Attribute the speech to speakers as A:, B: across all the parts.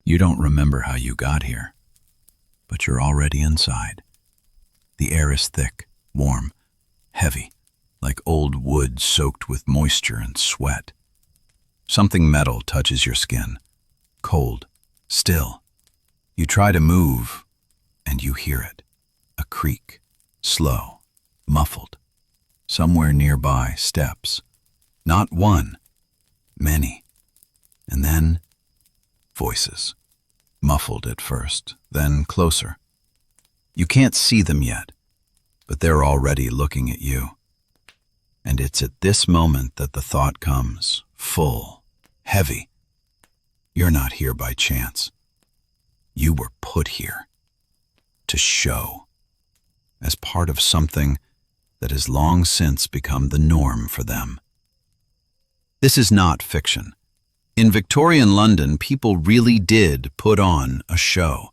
A: You don't remember how you got here, but you're already inside. The air is thick, warm, heavy, like old wood soaked with moisture and sweat. Something metal touches your skin, cold, still. You try to move, and you hear it. A creak, slow, muffled. Somewhere nearby, steps. Not one, many. And then, voices. Muffled at first, then closer. You can't see them yet, but they're already looking at you. And it's at this moment that the thought comes, full, heavy. You're not here by chance. You were put here to show, as part of something that has long since become the norm for them. This is not fiction. In Victorian London, people really did put on a show.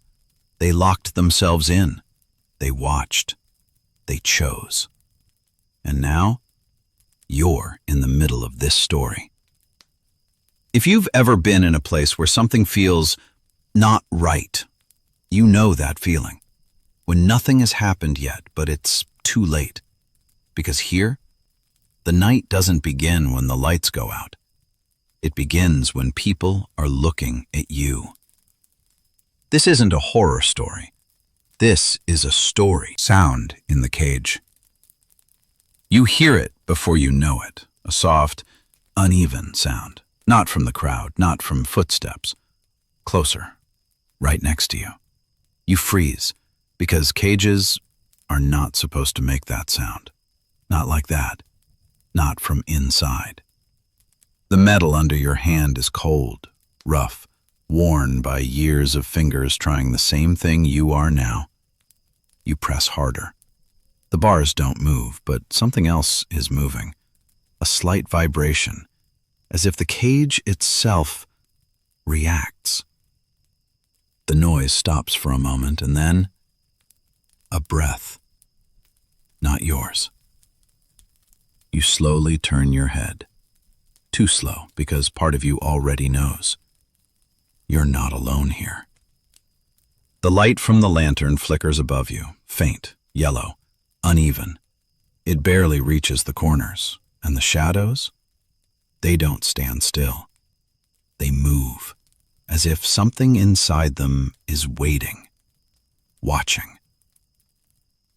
A: They locked themselves in. They watched. They chose. And now, you're in the middle of this story. If you've ever been in a place where something feels not right, you know that feeling. When nothing has happened yet, but it's too late. Because here, the night doesn't begin when the lights go out. It begins when people are looking at you. This isn't a horror story. This is a story. Sound in the cage. You hear it before you know it. A soft, uneven sound. Not from the crowd, not from footsteps. Closer, right next to you. You freeze, because cages are not supposed to make that sound. Not like that. Not from inside. The metal under your hand is cold, rough, worn by years of fingers trying the same thing you are now. You press harder. The bars don't move, but something else is moving. A slight vibration, as if the cage itself reacts. The noise stops for a moment, and then a breath. Not yours. You slowly turn your head. Too slow, because part of you already knows. You're not alone here. The light from the lantern flickers above you, faint, yellow, uneven. It barely reaches the corners, and the shadows? They don't stand still. They move, as if something inside them is waiting, watching.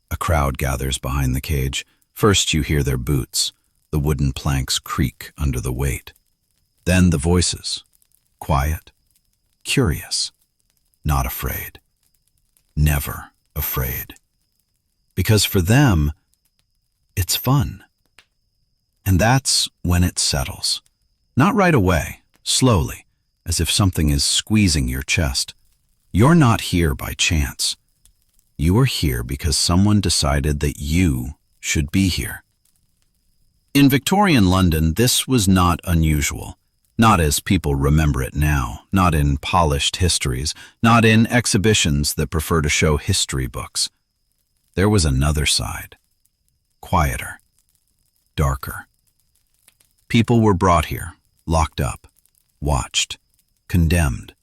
A: A crowd gathers behind the cage. First you hear their boots. The wooden planks creak under the weight. Then the voices, quiet, curious, not afraid. Never afraid. Because for them, it's fun. And that's when it settles. Not right away, slowly, as if something is squeezing your chest. You're not here by chance. You are here because someone decided that you should be here. In Victorian London, this was not unusual. Not as people remember it now, not in polished histories, not in exhibitions that prefer to show history books. There was another side. Quieter. Darker. People were brought here, locked up, watched, condemned,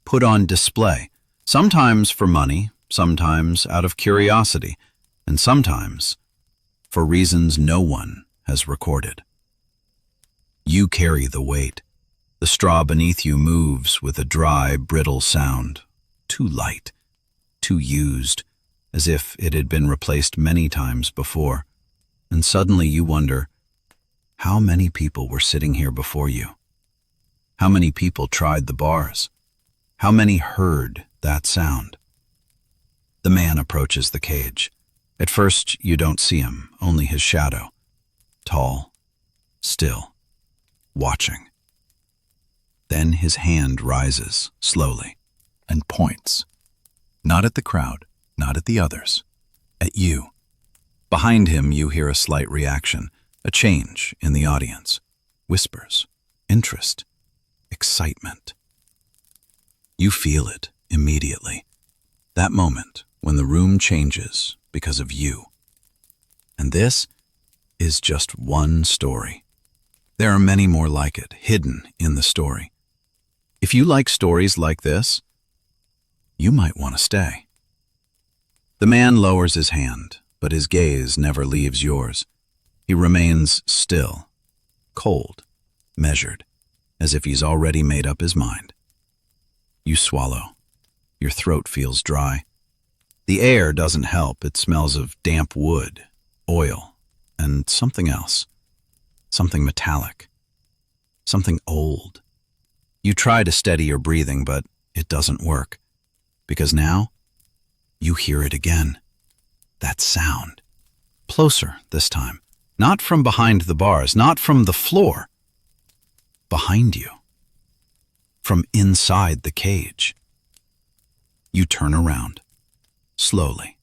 A: put on display, sometimes for money, sometimes out of curiosity, and sometimes for reasons no one has recorded. You carry the weight. The straw beneath you moves with a dry, brittle sound, too light, too used, as if it had been replaced many times before. And suddenly you wonder, how many people were sitting here before you? How many people tried the bars? How many heard that sound? The man approaches the cage. At first, you don't see him, only his shadow. Tall, still, watching. Then his hand rises, slowly, and points. Not at the crowd, not at the others. At you. Behind him you hear a slight reaction, a change in the audience. Whispers, interest, excitement. You feel it immediately. That moment when the room changes because of you. And this is just one story. There are many more like it, hidden in the story. If you like stories like this, You might want to stay. The man lowers his hand, but his gaze never leaves yours. He remains still, cold, measured, as if he's already made up his mind. You swallow. Your throat feels dry. The air doesn't help. It smells of damp wood, oil, and something else. Something metallic. Something old. You try to steady your breathing, but it doesn't work. Because now, you hear it again. That sound. Closer this time. Not from behind the bars, not from the floor. Behind you. From inside the cage. You turn around. Slowly.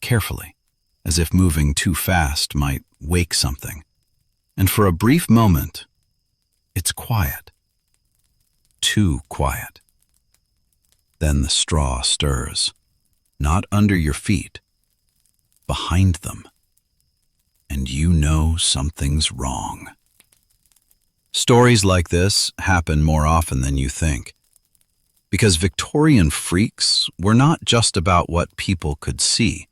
A: Carefully. As if moving too fast might wake something. And for a brief moment, it's quiet. Too quiet. Then the straw stirs. Not under your feet. Behind them. And you know something's wrong. Stories like this happen more often than you think. Because Victorian freaks were not just about what people could see.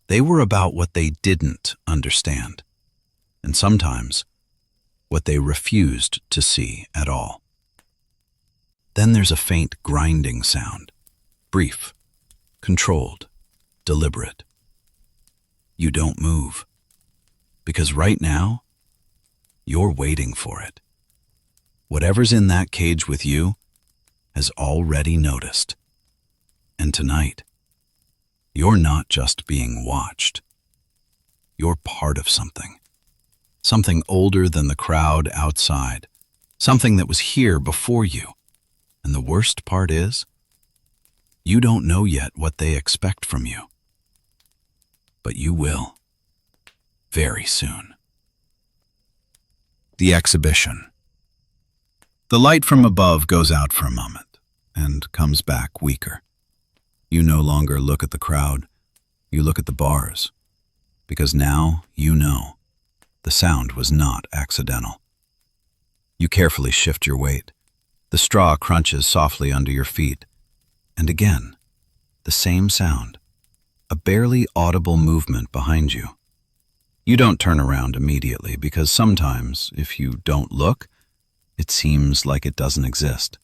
A: They were about what they didn't understand. And sometimes, what they refused to see at all. Then there's a faint grinding sound. Brief, controlled, deliberate. You don't move. Because right now, you're waiting for it. Whatever's in that cage with you has already noticed. And tonight, you're not just being watched. You're part of something. Something older than the crowd outside. Something that was here before you. And the worst part is, you don't know yet what they expect from you. But you will. Very soon. The exhibition. The light from above goes out for a moment and comes back weaker. You no longer look at the crowd. You look at the bars. Because now you know the sound was not accidental. You carefully shift your weight. The straw crunches softly under your feet. And again, the same sound. A barely audible movement behind you. You don't turn around immediately because sometimes, if you don't look, it seems like it doesn't exist.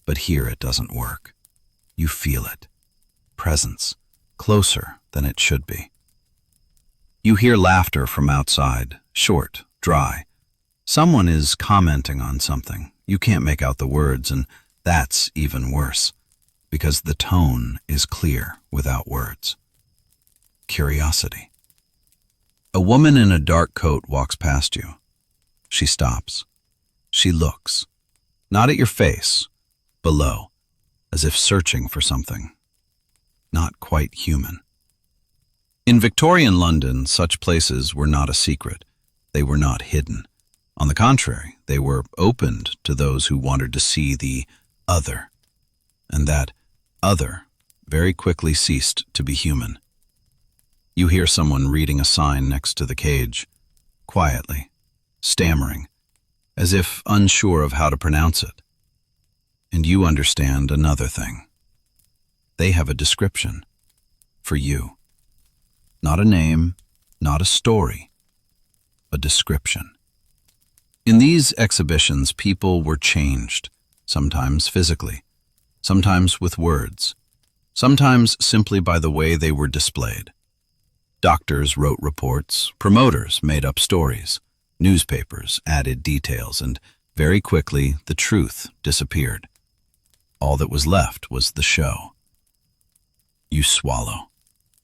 A: But here it doesn't work. You feel it. Presence. Closer than it should be. You hear laughter from outside. Short, dry. Someone is commenting on something. You can't make out the words, and that's even worse. Because the tone is clear without words. Curiosity. A woman in a dark coat walks past you. She stops. She looks. Not at your face. Below. As if searching for something. Not quite human. In Victorian London, such places were not a secret. They were not hidden. On the contrary, they were opened to those who wanted to see the other. And that other very quickly ceased to be human. You hear someone reading a sign next to the cage, quietly, stammering, as if unsure of how to pronounce it. And you understand another thing. They have a description for you. Not a name, not a story, a description. In these exhibitions, people were changed, sometimes physically, sometimes with words, sometimes simply by the way they were displayed. Doctors wrote reports, promoters made up stories, newspapers added details, and very quickly the truth disappeared. All that was left was the show. You swallow.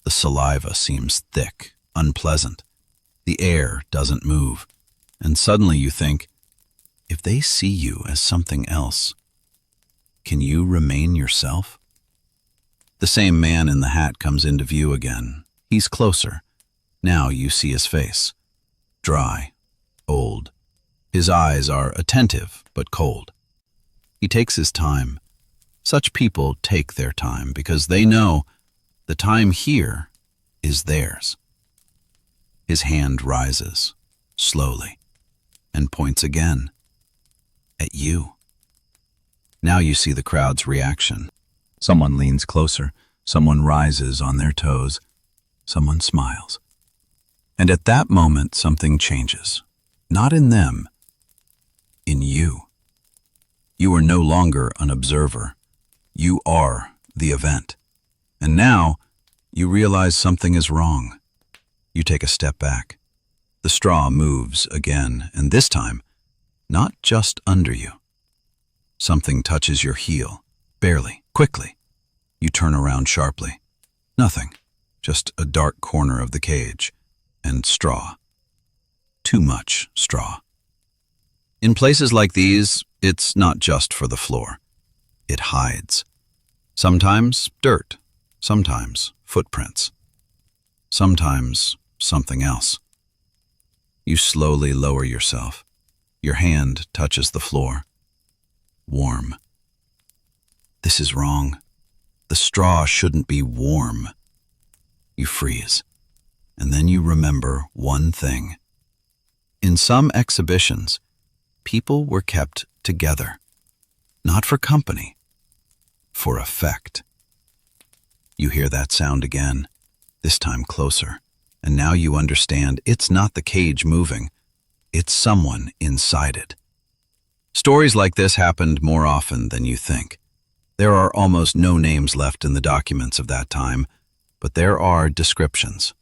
A: The saliva seems thick, unpleasant. The air doesn't move. And suddenly you think, if they see you as something else, can you remain yourself? The same man in the hat comes into view again. He's closer. Now you see his face. Dry, old. His eyes are attentive but cold. He takes his time. Such people take their time because they know the time here is theirs. His hand rises, slowly, and points again at you. Now you see the crowd's reaction. Someone leans closer. Someone rises on their toes. Someone smiles. And at that moment, something changes. Not in them, in you. You are no longer an observer. You are the event. And now, you realize something is wrong. You take a step back. The straw moves again, and this time, not just under you. Something touches your heel, barely, quickly. You turn around sharply. Nothing, just a dark corner of the cage, and straw. Too much straw. In places like these, it's not just for the floor. It hides. Sometimes dirt, sometimes footprints, sometimes something else. You slowly lower yourself. Your hand touches the floor. Warm. This is wrong. The straw shouldn't be warm. You freeze, and then you remember one thing. In some exhibitions, people were kept together, not for company, for effect. You hear that sound again, this time closer, and now you understand it's not the cage moving, it's someone inside it. Stories like this happened more often than you think. There are almost no names left in the documents of that time, but there are descriptions.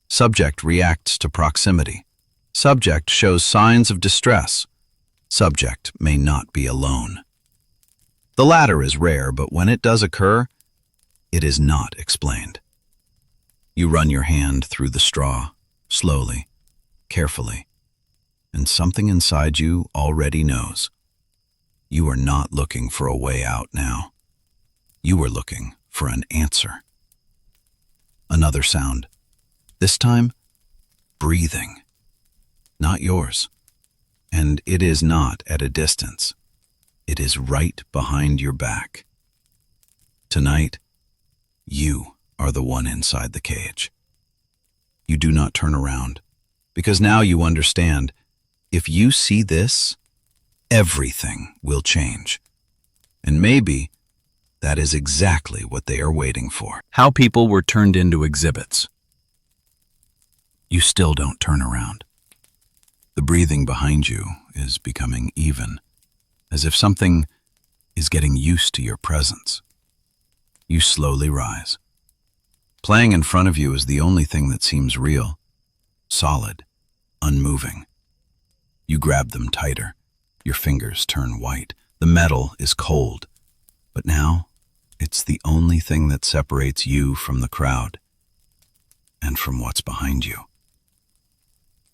A: Subject reacts to proximity. Subject shows signs of distress. Subject may not be alone. The latter is rare, but when it does occur, it is not explained. You run your hand through the straw, slowly, carefully, and something inside you already knows. You are not looking for a way out now. You are looking for an answer. Another sound. This time, breathing. Not yours. And it is not at a distance. It is right behind your back. Tonight, you are the one inside the cage. You do not turn around, because now you understand, if you see this, everything will change. And maybe that is exactly what they are waiting for. How people were turned into exhibits. You still don't turn around. The breathing behind you is becoming even, as if something is getting used to your presence. You slowly rise. Playing in front of you is the only thing that seems real, solid, unmoving. You grab them tighter. Your fingers turn white. The metal is cold. But now, it's the only thing that separates you from the crowd and from what's behind you.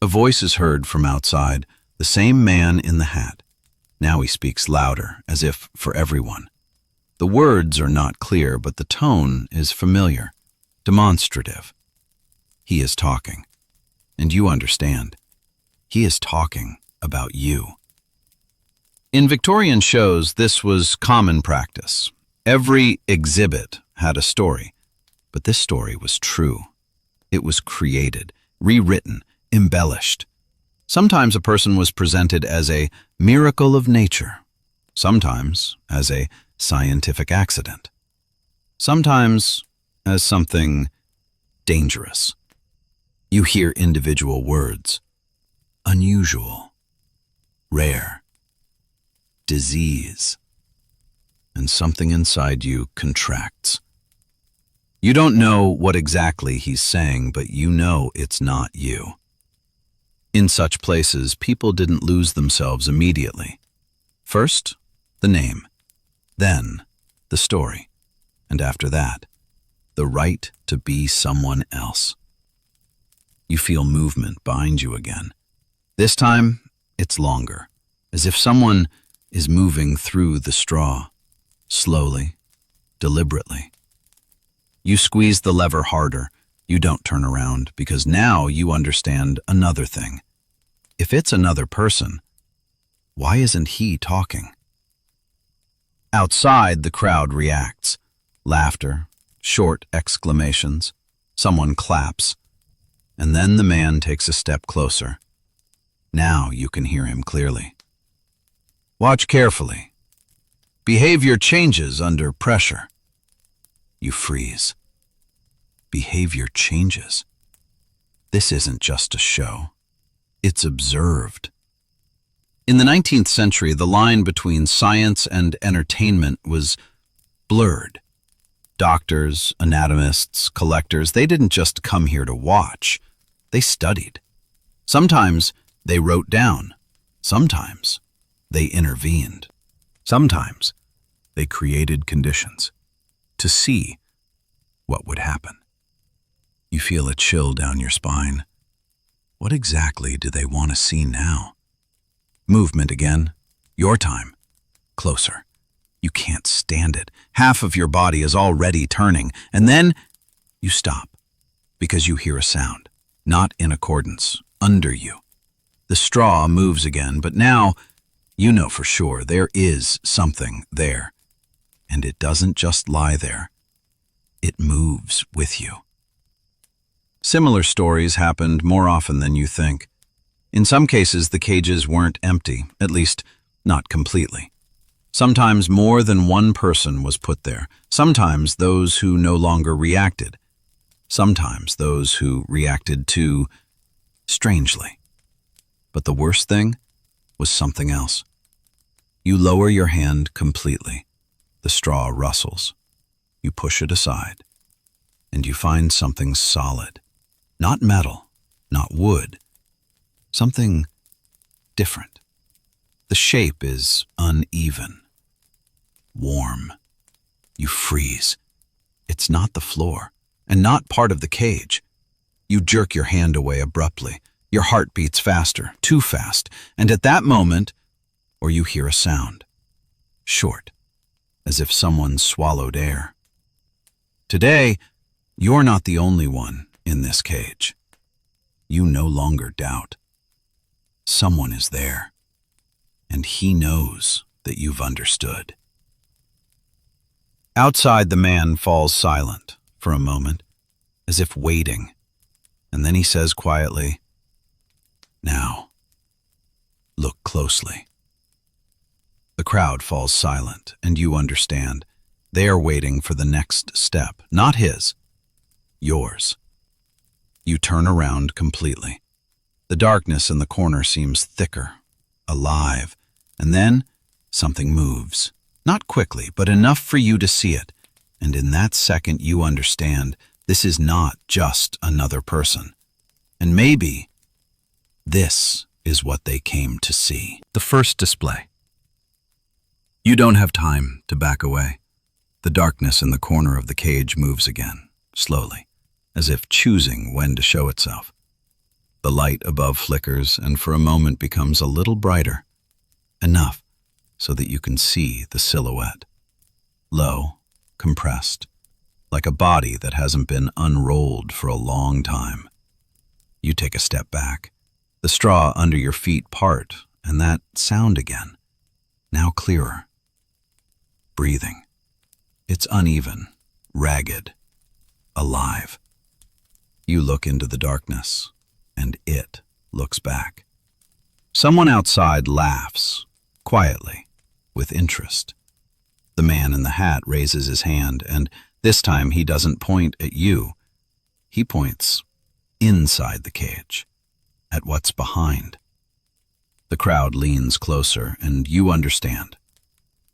A: A voice is heard from outside, the same man in the hat. Now he speaks louder, as if for everyone. The words are not clear, but the tone is familiar, demonstrative. He is talking, and you understand. He is talking about you. In Victorian shows, this was common practice. Every exhibit had a story, but this story was true. It was created, rewritten, embellished. Sometimes a person was presented as a miracle of nature, sometimes as a scientific accident, sometimes as something dangerous. You hear individual words: unusual, rare, disease, and something inside you contracts. You don't know what exactly he's saying, but you know it's not you. In such places, people didn't lose themselves immediately. First, the name, then the story, and after that, the right to be someone else. You feel movement behind you again. This time, it's longer, as if someone is moving through the straw, slowly, deliberately. You squeeze the lever harder. You don't turn around, because now you understand another thing. If it's another person, why isn't he talking? Outside, the crowd reacts. Laughter, short exclamations. Someone claps. And then the man takes a step closer. Now you can hear him clearly. Watch carefully. Behavior changes under pressure. You freeze. Behavior changes. This isn't just a show. It's observed. In the 19th century, the line between science and entertainment was blurred. Doctors, anatomists, collectors, they didn't just come here to watch. They studied. Sometimes they wrote down. Sometimes they intervened. Sometimes they created conditions to see what would happen. You feel a chill down your spine. What exactly do they want to see now? Movement again. Your time. Closer. You can't stand it. Half of your body is already turning, and then you stop because you hear a sound, not in accordance, under you. The straw moves again, but now you know for sure there is something there. And it doesn't just lie there. It moves with you. Similar stories happened more often than you think. In some cases, the cages weren't empty, at least not completely. Sometimes more than one person was put there. Sometimes those who no longer reacted. Sometimes those who reacted too strangely. But the worst thing was something else. You lower your hand completely. The straw rustles. You push it aside, and you find something solid. Not metal, not wood. Something different. The shape is uneven. Warm. You freeze. It's not the floor, and not part of the cage. You jerk your hand away abruptly. Your heart beats faster, too fast, and at that moment, or you hear a sound. Short, as if someone swallowed air. Today, you're not the only one in this cage. You no longer doubt. Someone is there, and he knows that you've understood. Outside, the man falls silent for a moment, as if waiting, and then he says quietly, "Now, look closely." The crowd falls silent, and you understand. They are waiting for the next step, not his, yours. You turn around completely. The darkness in the corner seems thicker, alive, and then something moves. Not quickly, but enough for you to see it. And in that second, you understand this is not just another person. And maybe this is what they came to see. The first display. You don't have time to back away. The darkness in the corner of the cage moves again, slowly, as if choosing when to show itself. The light above flickers and for a moment becomes a little brighter, enough so that you can see the silhouette. Low, compressed, like a body that hasn't been unrolled for a long time. You take a step back. The straw under your feet part, and that sound again, now clearer. Breathing. It's uneven, ragged, alive. You look into the darkness, and it looks back. Someone outside laughs, quietly, with interest. The man in the hat raises his hand, and this time he doesn't point at you. He points inside the cage, at what's behind. The crowd leans closer, and you understand.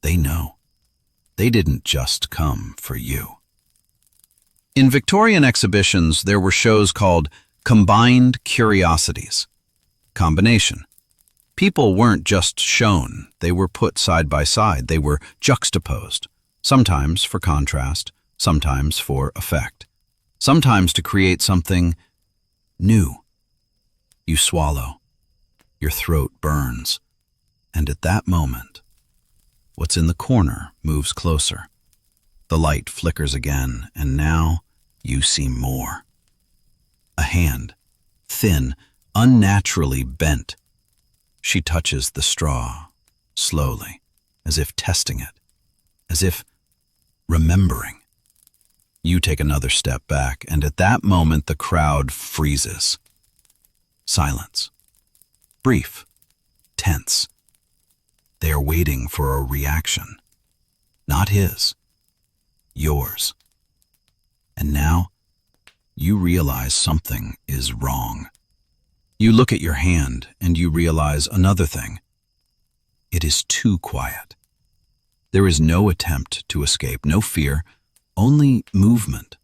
A: They know. They didn't just come for you. In Victorian exhibitions, there were shows called combined curiosities. Combination. People weren't just shown, they were put side by side, they were juxtaposed, sometimes for contrast, sometimes for effect, sometimes to create something new. You swallow, your throat burns, and at that moment, what's in the corner moves closer. The light flickers again, and now you see more. A hand, thin, unnaturally bent. She touches the straw, slowly, as if testing it, as if remembering. You take another step back, and at that moment the crowd freezes. Silence. Brief. Tense. They are waiting for a reaction. Not his. Yours. And now, you realize something is wrong. You look at your hand and you realize another thing. It is too quiet. There is no attempt to escape, no fear, only movement.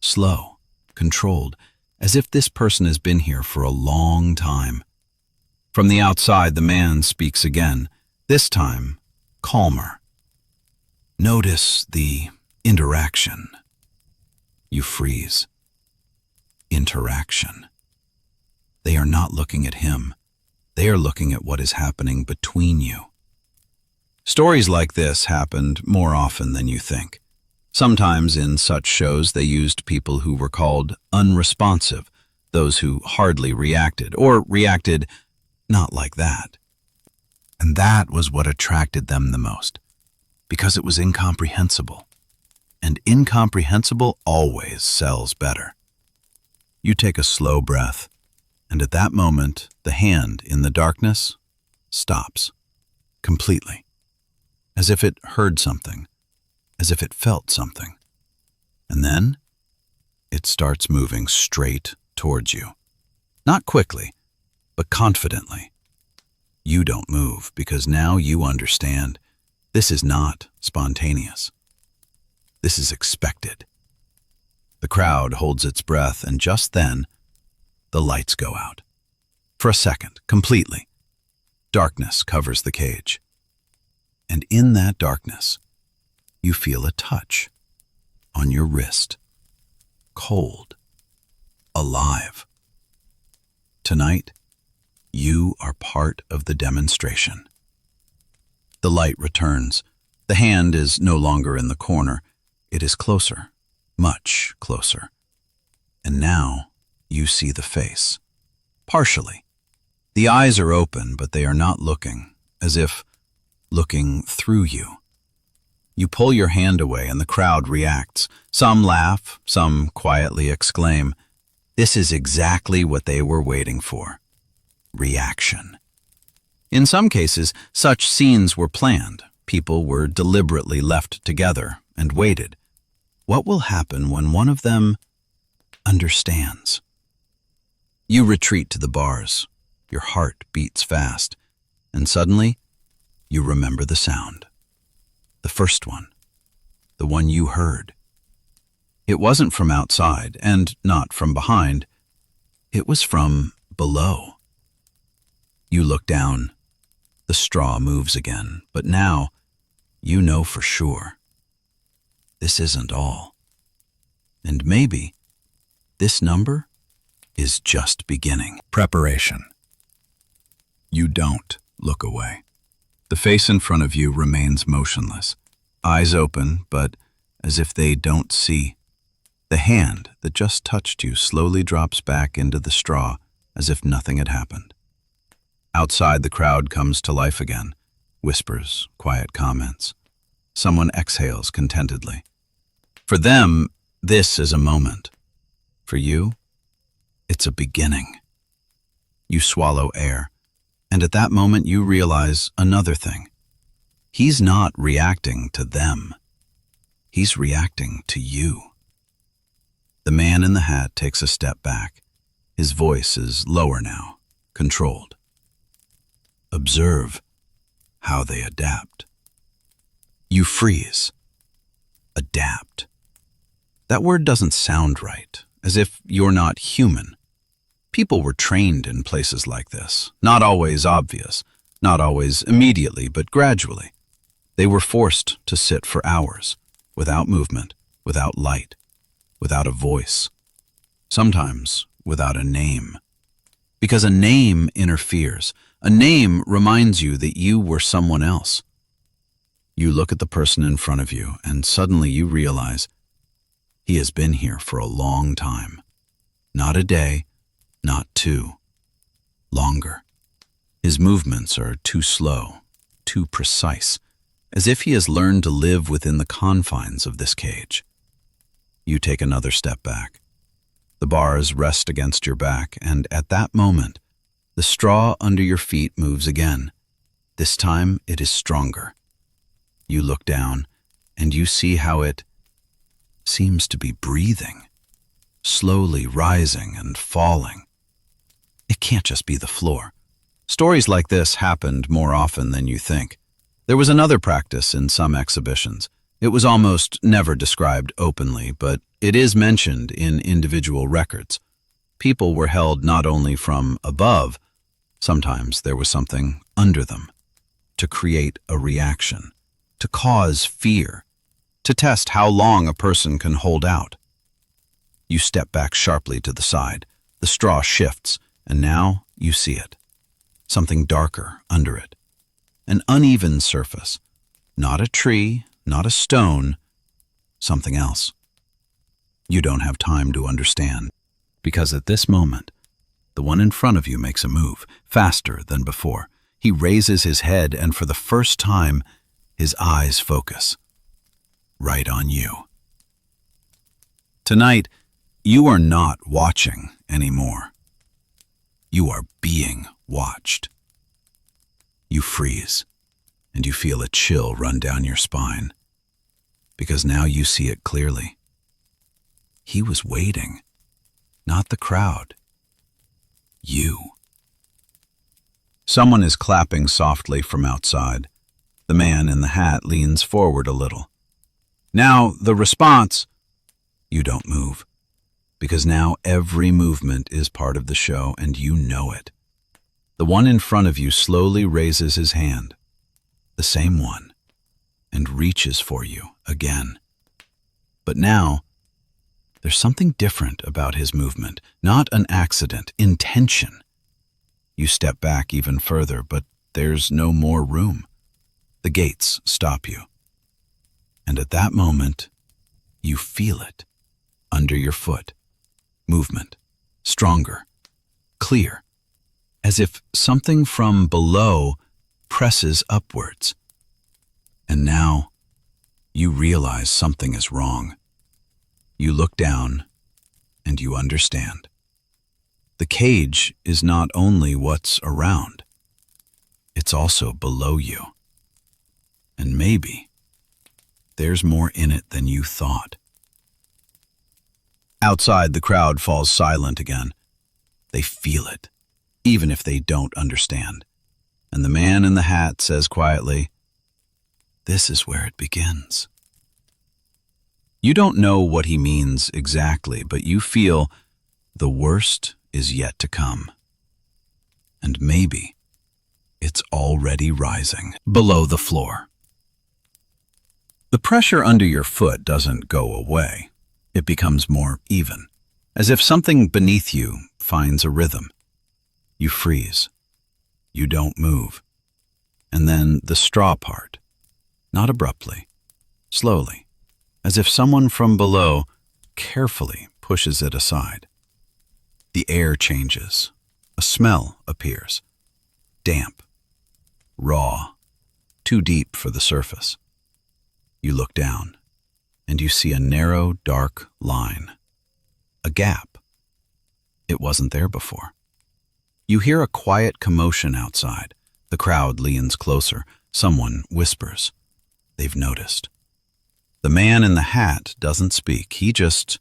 A: Slow, controlled, as if this person has been here for a long time. From the outside, the man speaks again, this time calmer. Notice the interaction. You freeze. Interaction. They are not looking at him. They are looking at what is happening between you. Stories like this happened more often than you think. Sometimes in such shows they used people who were called unresponsive, those who hardly reacted, or reacted not like that. And that was what attracted them the most, because it was incomprehensible. And incomprehensible always sells better. You take a slow breath, and at that moment, the hand in the darkness stops completely, as if it heard something, as if it felt something. And then it starts moving straight towards you. Not quickly, but confidently. You don't move because now you understand this is not spontaneous. This is expected. The crowd holds its breath, and just then, the lights go out. For a second, completely. Darkness covers the cage. And in that darkness, you feel a touch on your wrist. Cold. Alive. Tonight, you are part of the demonstration. The light returns. The hand is no longer in the corner. It is closer, much closer. And now you see the face. Partially. The eyes are open, but they are not looking, as if looking through you. You pull your hand away and the crowd reacts. Some laugh, some quietly exclaim, "This is exactly what they were waiting for." Reaction. In some cases, such scenes were planned. People were deliberately left together and waited. What will happen when one of them understands? You retreat to the bars. Your heart beats fast, and suddenly you remember the sound. The first one. The one you heard. It wasn't from outside, and not from behind. It was from below. You look down. The straw moves again, but now you know for sure. This isn't all. And maybe this number is just beginning. Preparation. You don't look away. The face in front of you remains motionless, eyes open, but as if they don't see. The hand that just touched you slowly drops back into the straw as if nothing had happened. Outside, the crowd comes to life again. Whispers, quiet comments. Someone exhales contentedly. For them, this is a moment. For you, it's a beginning. You swallow air, and at that moment you realize another thing. He's not reacting to them. He's reacting to you. The man in the hat takes a step back. His voice is lower now, controlled. Observe how they adapt. You freeze. Adapt. That word doesn't sound right, as if you're not human. People were trained in places like this, not always obvious, not always immediately, but gradually. They were forced to sit for hours, without movement, without light, without a voice, sometimes without a name. Because a name interferes. A name reminds you that you were someone else. You look at the person in front of you, and suddenly you realize he has been here for a long time. Not a day, not two. Longer. His movements are too slow, too precise, as if he has learned to live within the confines of this cage. You take another step back. The bars rest against your back, and at that moment, the straw under your feet moves again. This time it is stronger. You look down, and you see how it seems to be breathing, slowly rising and falling. It can't just be the floor. Stories like this happened more often than you think. There was another practice in some exhibitions. It was almost never described openly, but it is mentioned in individual records. People were held not only from above, sometimes there was something under them, to create a reaction, to cause fear, to test how long a person can hold out. You step back sharply to the side. The straw shifts, and now you see it. Something darker under it. An uneven surface. Not a tree, not a stone, something else. You don't have time to understand, because at this moment, the one in front of you makes a move, faster than before. He raises his head, and for the first time, his eyes focus. Right on you. Tonight, you are not watching anymore. You are being watched. You freeze, and you feel a chill run down your spine, because now you see it clearly. He was waiting, not the crowd. You. Someone is clapping softly from outside. The man in the hat leans forward a little. Now, the response. You don't move, because now every movement is part of the show, and you know it. The one in front of you slowly raises his hand, the same one, and reaches for you again. But now, there's something different about his movement, not an accident, intention. You step back even further, but there's no more room. The gates stop you. And at that moment, you feel it under your foot. Movement, stronger, clear, as if something from below presses upwards. And now, you realize something is wrong. You look down, and you understand. The cage is not only what's around, it's also below you. And maybe there's more in it than you thought. Outside, the crowd falls silent again. They feel it, even if they don't understand. And the man in the hat says quietly, "This is where it begins." You don't know what he means exactly, but you feel the worst is yet to come. And maybe it's already rising below the floor. The pressure under your foot doesn't go away. It becomes more even, as if something beneath you finds a rhythm. You freeze. You don't move. And then the straw part, not abruptly, slowly, as if someone from below carefully pushes it aside. The air changes. A smell appears. Damp, raw, too deep for the surface. You look down, and you see a narrow, dark line. A gap. It wasn't there before. You hear a quiet commotion outside. The crowd leans closer. Someone whispers. They've noticed. The man in the hat doesn't speak. He just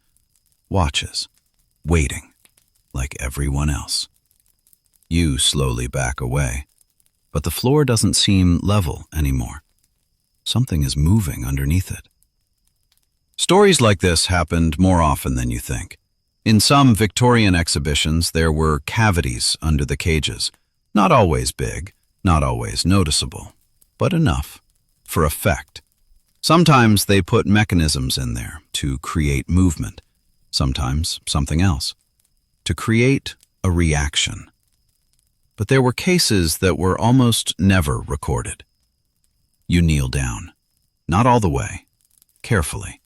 A: watches, waiting, like everyone else. You slowly back away, but the floor doesn't seem level anymore. Something is moving underneath it. Stories like this happened more often than you think. In some Victorian exhibitions, there were cavities under the cages. Not always big, not always noticeable, but enough for effect. Sometimes they put mechanisms in there to create movement, sometimes something else, to create a reaction. But there were cases that were almost never recorded. You kneel down, not all the way, carefully.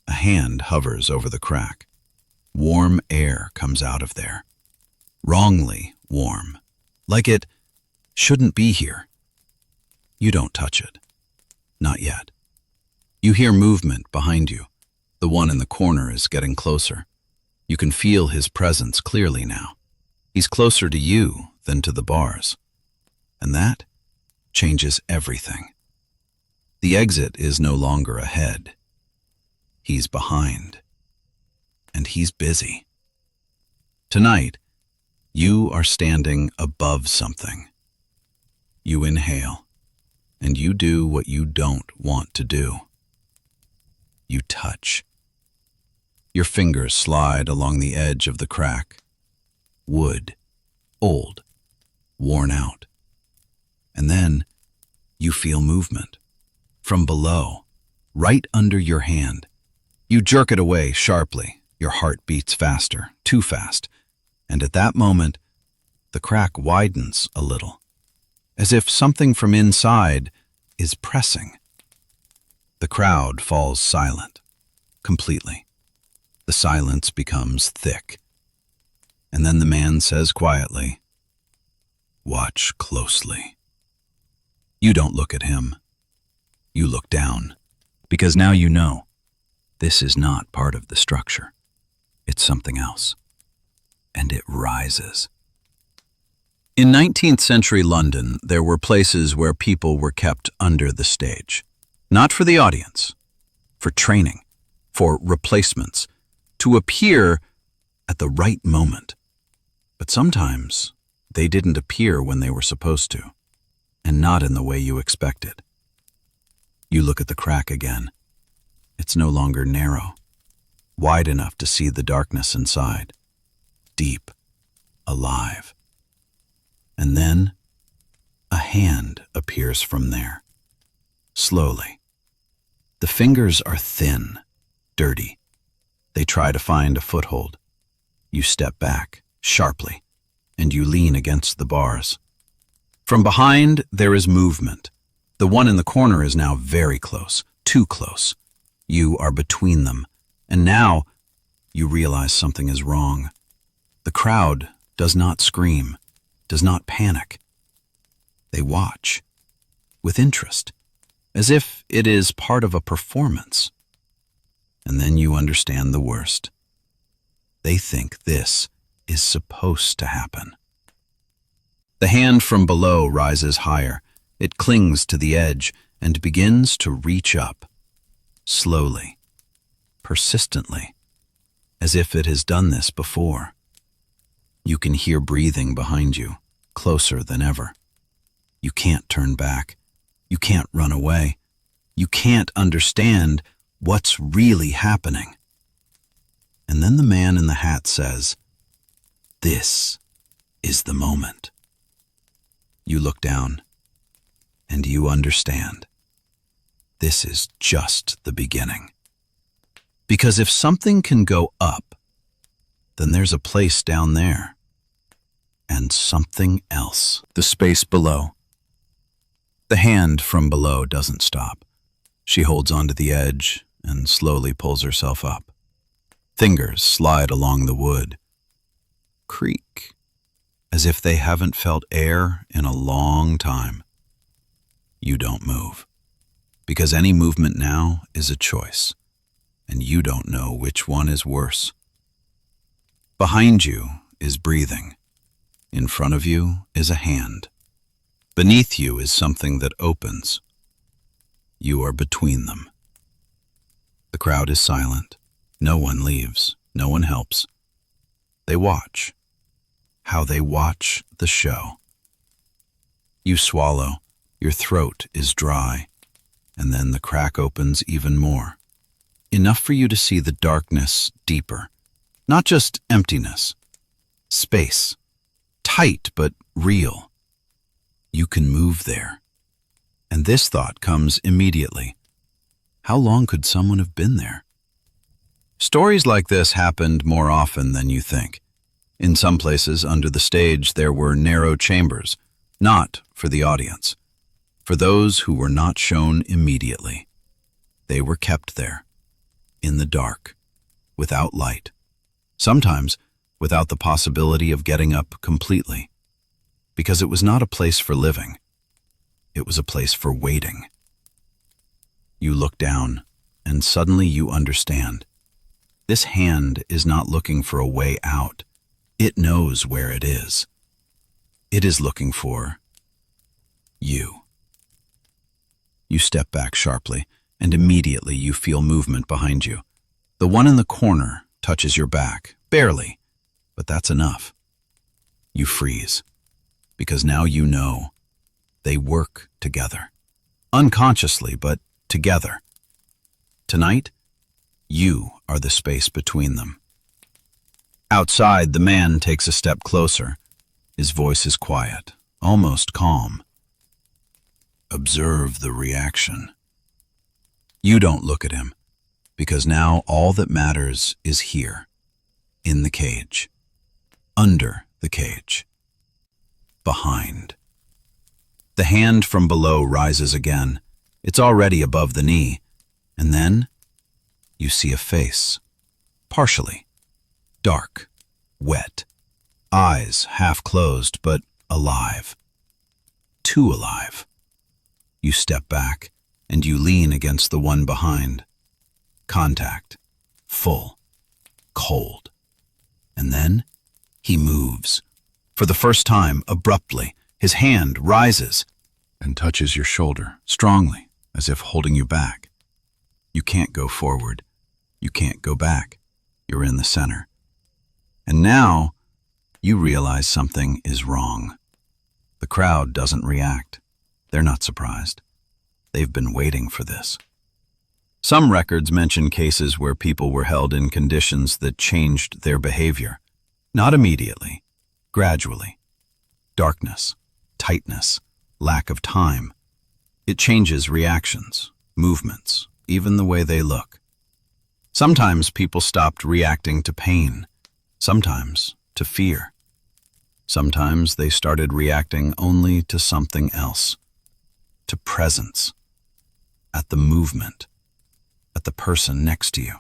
A: A hand hovers over the crack. Warm air comes out of there. Wrongly warm, like it shouldn't be here. You don't touch it. Not yet. You hear movement behind you. The one in the corner is getting closer. You can feel his presence clearly now. He's closer to you than to the bars. And that changes everything. The exit is no longer ahead. He's behind. And he's busy. Tonight, you are standing above something. You inhale, and you do what you don't want to do. You touch. Your fingers slide along the edge of the crack. Wood, old, worn out. And then you feel movement. From below, right under your hand. You jerk it away sharply. Your heart beats faster, too fast. And at that moment, the crack widens a little, as if something from inside is pressing. The crowd falls silent, completely. The silence becomes thick. And then the man says quietly, "Watch closely." You don't look at him. You look down, because now you know this is not part of the structure. It's something else. And it rises. In 19th century London, there were places where people were kept under the stage. Not for the audience, for training, for replacements, to appear at the right moment. But sometimes they didn't appear when they were supposed to, and not in the way you expected. You look at the crack again. It's no longer narrow, wide enough to see the darkness inside, deep, alive. And then a hand appears from there, slowly. The fingers are thin, dirty. They try to find a foothold. You step back, sharply, and you lean against the bars. From behind, there is movement. The one in the corner is now very close, too close. You are between them, and now you realize something is wrong. The crowd does not scream, does not panic. They watch, with interest, as if it is part of a performance. And then you understand the worst. They think this is supposed to happen. The hand from below rises higher. It clings to the edge and begins to reach up, slowly, persistently, as if it has done this before. You can hear breathing behind you, closer than ever. You can't turn back. You can't run away. You can't understand what's really happening. And then the man in the hat says, "This is the moment." You look down, and you understand. This is just the beginning. Because if something can go up, then there's a place down there. And something else. The space below. The hand from below doesn't stop. She holds onto the edge and slowly pulls herself up. Fingers slide along the wood. Creak, as if they haven't felt air in a long time. You don't move, because any movement now is a choice, and you don't know which one is worse. Behind you is breathing. In front of you is a hand. Beneath you is something that opens. You are between them. The crowd is silent. No one leaves. No one helps. They watch. How they watch the show. You swallow. Your throat is dry. And then the crack opens even more. Enough for you to see the darkness deeper. Not just emptiness. Space. Tight but real. You can move there. And this thought comes immediately. How long could someone have been there? Stories like this happened more often than you think. In some places under the stage there were narrow chambers, not for the audience, for those who were not shown immediately. They were kept there, in the dark, without light, sometimes without the possibility of getting up completely, because it was not a place for living. It was a place for waiting. You look down, and suddenly you understand. This hand is not looking for a way out. It knows where it is. It is looking for you. You step back sharply, and immediately you feel movement behind you. The one in the corner touches your back, barely, but that's enough. You freeze, because now you know they work together. Unconsciously, but together. Tonight, you are the space between them. Outside, the man takes a step closer. His voice is quiet, almost calm. Observe the reaction. You don't look at him, because now all that matters is here, in the cage, under the cage, behind. The hand from below rises again. It's already above the knee. And then you see a face, partially, dark, wet, eyes half closed but alive. Too alive. You step back and you lean against the one behind. Contact, full, cold. And then he moves. For the first time, abruptly, his hand rises and touches your shoulder, strongly, as if holding you back. You can't go forward. You can't go back. You're in the center. And now, you realize something is wrong. The crowd doesn't react. They're not surprised. They've been waiting for this. Some records mention cases where people were held in conditions that changed their behavior. Not immediately, gradually. Darkness, tightness, lack of time. It changes reactions, movements, even the way they look. Sometimes people stopped reacting to pain, sometimes to fear. Sometimes they started reacting only to something else, to presence, at the movement, at the person next to you.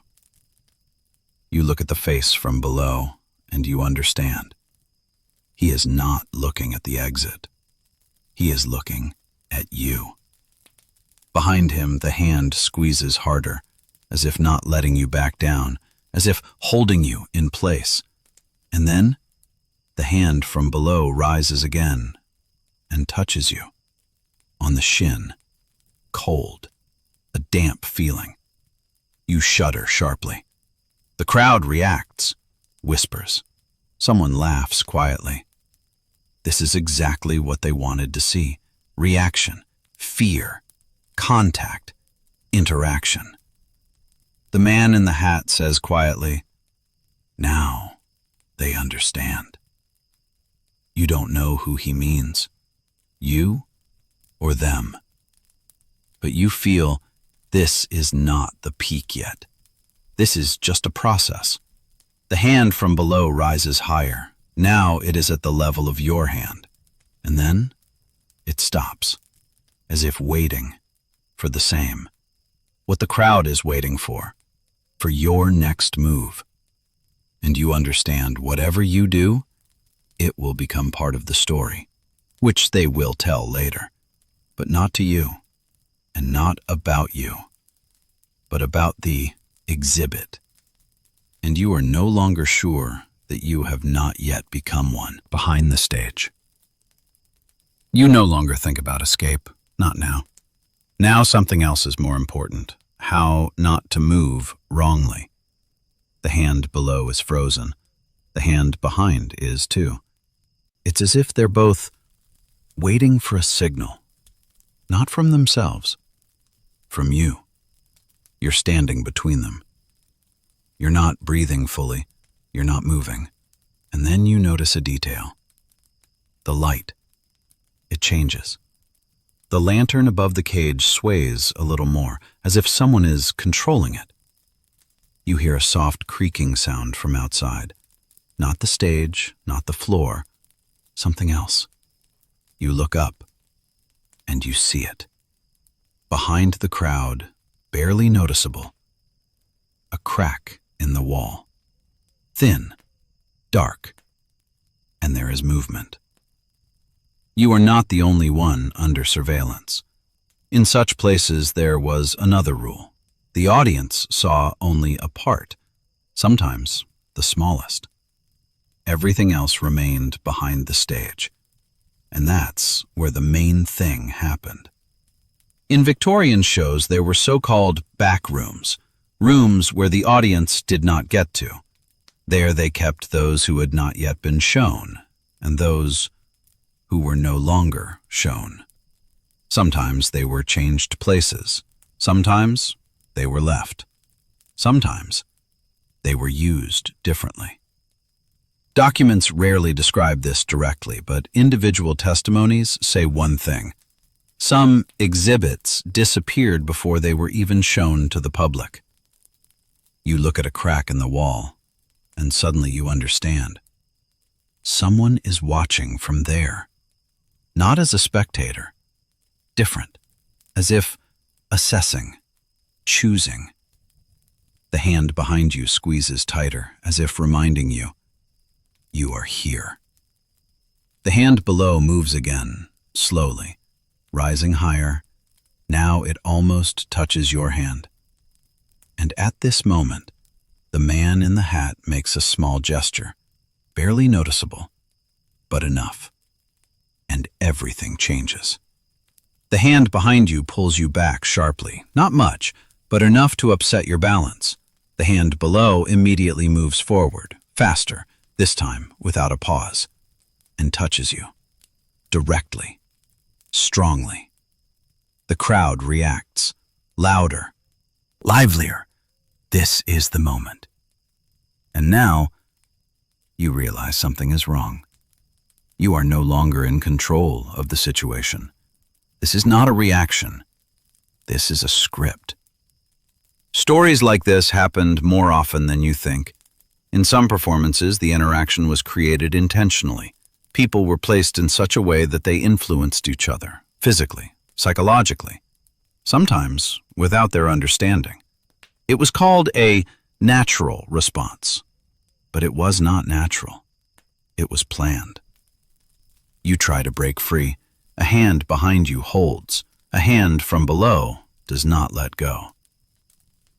A: You look at the face from below and you understand. He is not looking at the exit. He is looking at you. Behind him, the hand squeezes harder, as if not letting you back down, as if holding you in place. And then, the hand from below rises again and touches you. On the shin, cold, a damp feeling. You shudder sharply. The crowd reacts, whispers. Someone laughs quietly. This is exactly what they wanted to see. Reaction, fear, contact, interaction. The man in the hat says quietly, "Now they understand." You don't know who he means, you or them. But you feel this is not the peak yet. This is just a process. The hand from below rises higher. Now it is at the level of your hand. And then it stops, as if waiting for the same. What the crowd is waiting for your next move. And you understand whatever you do, it will become part of the story, which they will tell later. But not to you, and not about you, but about the exhibit. And you are no longer sure that you have not yet become one behind the stage. You no longer think about escape, not now. Now something else is more important, how not to move wrongly. The hand below is frozen. The hand behind is too. It's as if they're both waiting for a signal, not from themselves, from you. You're standing between them. You're not breathing fully. You're not moving. And then you notice a detail. The light. It changes. The lantern above the cage sways a little more, as if someone is controlling it. You hear a soft creaking sound from outside. Not the stage, not the floor, something else. You look up, and you see it. Behind the crowd, barely noticeable, a crack in the wall. Thin, dark, and there is movement. You are not the only one under surveillance. In such places there was another rule. The audience saw only a part, sometimes the smallest. Everything else remained behind the stage. And that's where the main thing happened. In Victorian shows, there were so-called back rooms rooms where the audience did not get to. There they kept those who had not yet been shown, and those who were no longer shown. Sometimes they were changed places. Sometimes they were left. Sometimes they were used differently. Documents rarely describe this directly, but individual testimonies say one thing. Some exhibits disappeared before they were even shown to the public. You look at a crack in the wall, and suddenly you understand. Someone is watching from there, not as a spectator, different, as if assessing, choosing. The hand behind you squeezes tighter, as if reminding you, you are here. The hand below moves again, slowly, rising higher. Now it almost touches your hand. And at this moment, the man in the hat makes a small gesture, barely noticeable, but enough. And everything changes. The hand behind you pulls you back sharply, not much, but enough to upset your balance. The hand below immediately moves forward, faster, this time without a pause, and touches you. Directly, strongly. The crowd reacts, louder, livelier. This is the moment. And now, you realize something is wrong. You are no longer in control of the situation. This is not a reaction. This is a script. Stories like this happened more often than you think. In some performances, the interaction was created intentionally. People were placed in such a way that they influenced each other, physically, psychologically, sometimes without their understanding. It was called a natural response, but it was not natural. It was planned. You try to break free. A hand behind you holds. A hand from below does not let go.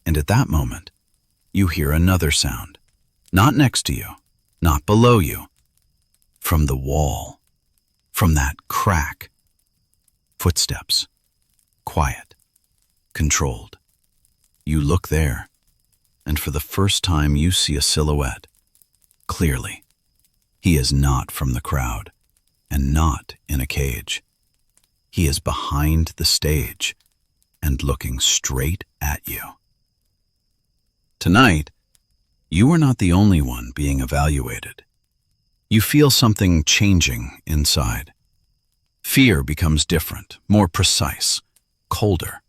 A: And at that moment, you hear another sound. Not next to you, not below you. From the wall. From that crack. Footsteps. Quiet. Controlled. You look there, and for the first time you see a silhouette. Clearly, he is not from the crowd, and not in a cage. He is behind the stage, and looking straight at you. Tonight, you are not the only one being evaluated. You feel something changing inside. Fear becomes different, more precise, colder.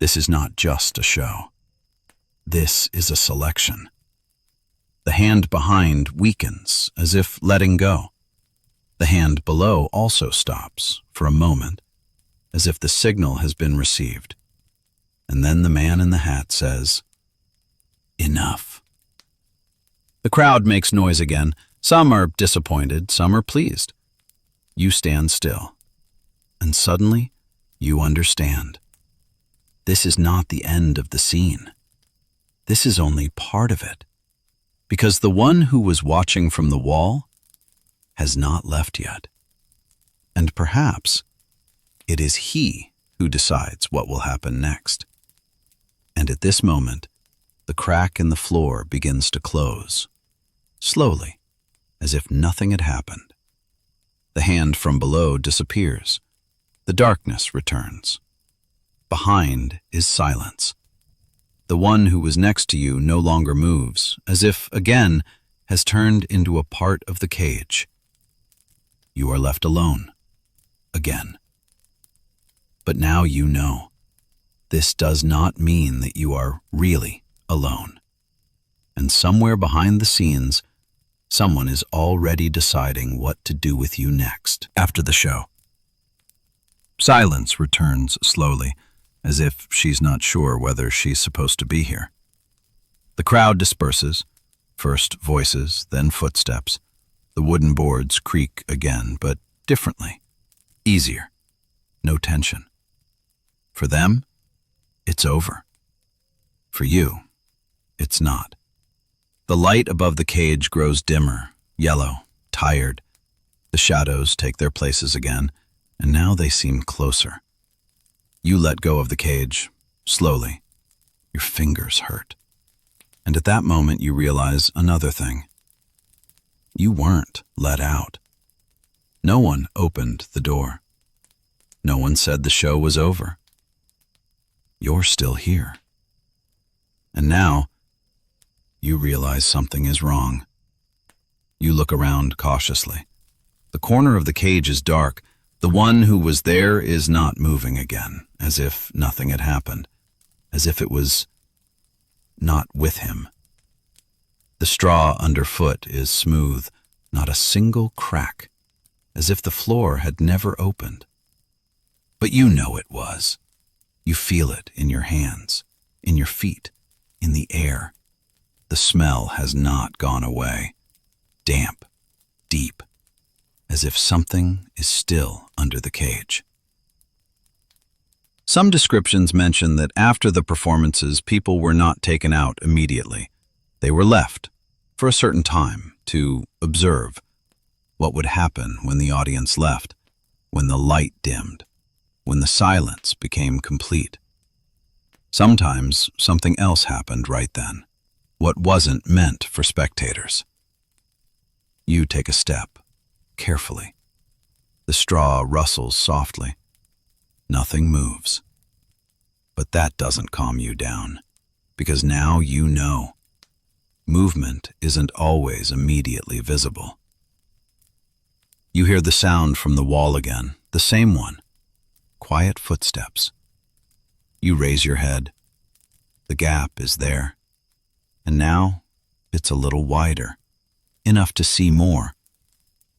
A: This is not just a show. This is a selection. The hand behind weakens, as if letting go. The hand below also stops, for a moment, as if the signal has been received. And then the man in the hat says, "Enough." The crowd makes noise again. Some are disappointed, some are pleased. You stand still, and suddenly you understand. This is not the end of the scene. This is only part of it, because the one who was watching from the wall has not left yet. And perhaps it is he who decides what will happen next. And at this moment, the crack in the floor begins to close, slowly, as if nothing had happened. The hand from below disappears. The darkness returns. Behind is silence. The one who was next to you no longer moves, as if, again, has turned into a part of the cage. You are left alone, again. But now you know. This does not mean that you are really alone. And somewhere behind the scenes, someone is already deciding what to do with you next. After the show, silence returns slowly, as if she's not sure whether she's supposed to be here. The crowd disperses, first voices, then footsteps. The wooden boards creak again, but differently, easier, no tension. For them, it's over. For you, it's not. The light above the cage grows dimmer, yellow, tired. The shadows take their places again, and now they seem closer. You let go of the cage, slowly, Your fingers hurt. And at that moment, you realize another thing. You weren't let out. No one opened the door. No one said the show was over. You're still here. And now, you realize something is wrong. You look around cautiously. The corner of the cage is dark. The one who was there is not moving again, as if nothing had happened, as if it was not with him. The straw underfoot is smooth, not a single crack, as if the floor had never opened. But you know it was. You feel it in your hands, in your feet, in the air. The smell has not gone away. Damp, deep, as if something is still under the cage. Some descriptions mention that after the performances, people were not taken out immediately. They were left for a certain time to observe what would happen when the audience left, when the light dimmed, when the silence became complete. Sometimes something else happened right then, what wasn't meant for spectators. You take a step, carefully. The straw rustles softly. Nothing moves. But that doesn't calm you down, because now you know. Movement isn't always immediately visible. You hear the sound from the wall again, the same one. Quiet footsteps. You raise your head. The gap is there. And now it's a little wider, enough to see more.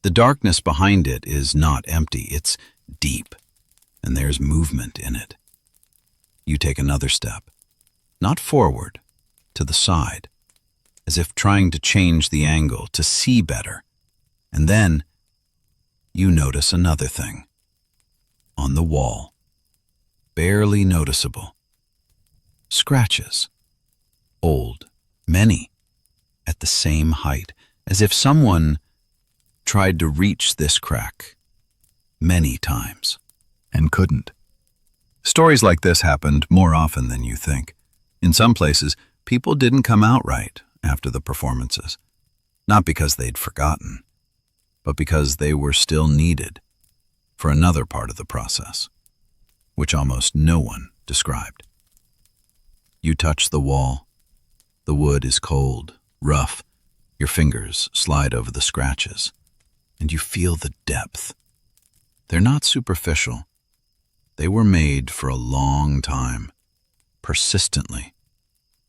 A: The darkness behind it is not empty, it's deep, and there's movement in it. You take another step, not forward, to the side, as if trying to change the angle to see better. And then you notice another thing. On the wall, barely noticeable. Scratches. Old, many, at the same height, as if someone tried to reach this crack many times and couldn't. Stories like this happened more often than you think. In some places, people didn't come out right after the performances, not because they'd forgotten, but because they were still needed for another part of the process, which almost no one described. You touch the wall. The wood is cold, rough. Your fingers slide over the scratches, and you feel the depth. They're not superficial. They were made for a long time, persistently.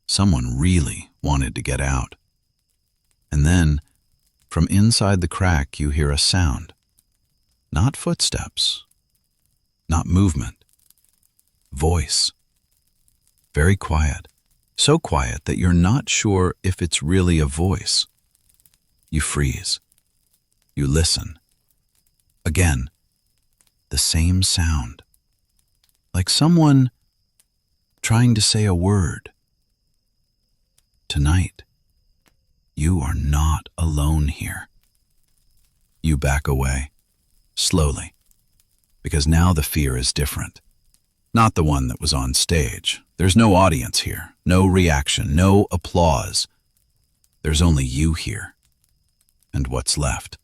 A: Someone really wanted to get out. And then, from inside the crack, you hear a sound. Not footsteps, not movement. Voice. Very quiet. So quiet that you're not sure if it's really a voice. You freeze. You listen. Again, the same sound. Like someone trying to say a word. Tonight, you are not alone here. You back away, slowly, because now the fear is different. Not the one that was on stage. There's no audience here, no reaction, no applause. There's only you here, and what's left.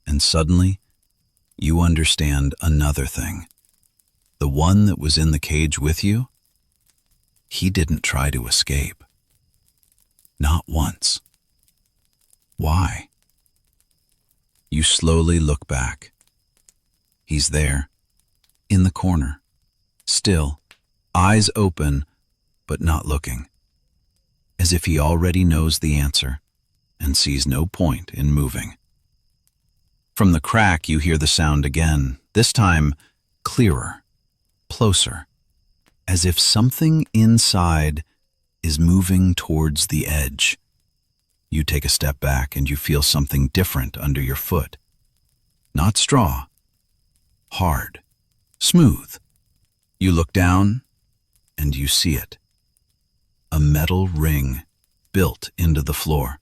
A: And suddenly, you understand another thing. The one that was in the cage with you, he didn't try to escape. Not once. Why? You slowly look back. He's there, in the corner, still, eyes open, but not looking, as if he already knows the answer and sees no point in moving. From the crack, you hear the sound again, this time clearer, closer, as if something inside is moving towards the edge. You take a step back and you feel something different under your foot. Not straw, hard, smooth. You look down and you see it. A metal ring built into the floor.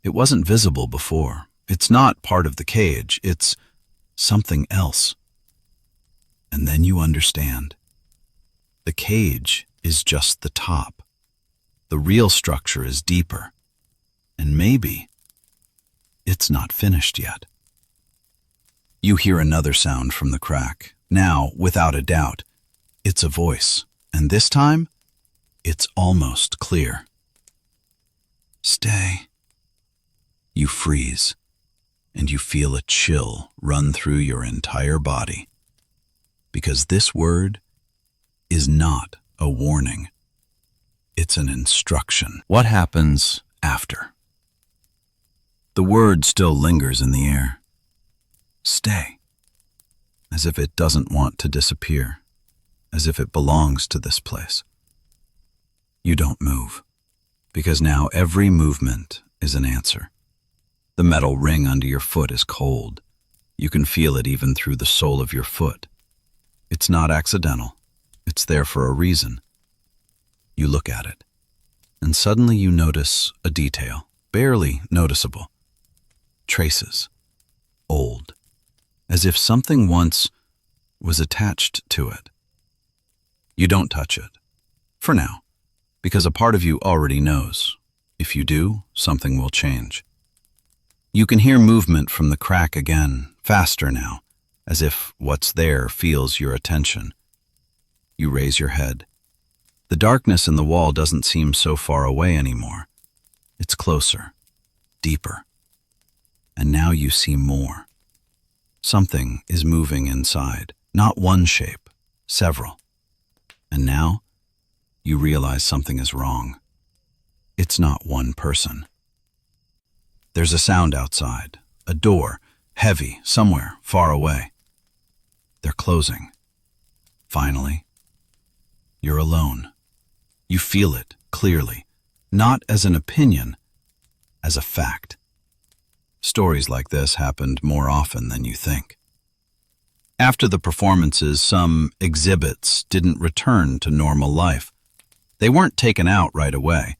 A: It wasn't visible before. It's not part of the cage. It's something else. And then you understand. The cage is just the top. The real structure is deeper, and maybe it's not finished yet. You hear another sound from the crack. Now, without a doubt, it's a voice, and this time, it's almost clear. Stay. You freeze, and you feel a chill run through your entire body, because this word is not a warning. It's an instruction. What happens after? The word still lingers in the air. Stay. As if it doesn't want to disappear. As if it belongs to this place. You don't move, because now every movement is an answer. The metal ring under your foot is cold. You can feel it even through the sole of your foot. It's not accidental. It's there for a reason. You look at it, and suddenly you notice a detail, barely noticeable. Traces. Old. As if something once was attached to it. You don't touch it. For now. Because a part of you already knows. If you do, something will change. You can hear movement from the crack again, faster now, as if what's there feels your attention. You raise your head. The darkness in the wall doesn't seem so far away anymore. It's closer, deeper. And now you see more. Something is moving inside, not one shape, several. And now, you realize something is wrong. It's not one person. There's a sound outside, a door, heavy, somewhere far away. They're closing. Finally, you're alone. You feel it clearly, not as an opinion, as a fact. Stories like this happened more often than you think. After the performances, some exhibits didn't return to normal life. They weren't taken out right away.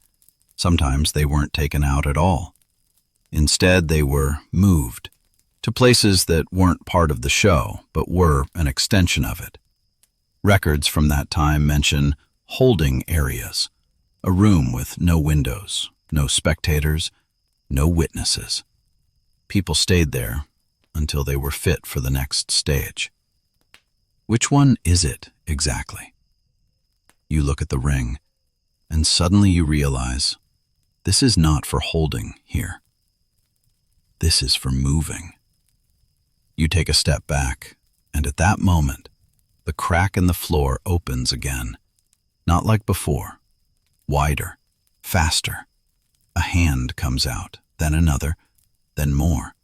A: Sometimes they weren't taken out at all. Instead, they were moved to places that weren't part of the show, but were an extension of it. Records from that time mention holding areas, a room with no windows, no spectators, no witnesses. People stayed there until they were fit for the next stage. Which one is it exactly? You look at the ring, and suddenly you realize this is not for holding here. This is for moving. You take a step back, and at that moment, the crack in the floor opens again. Not like before. Wider, faster. A hand comes out, then another, then more.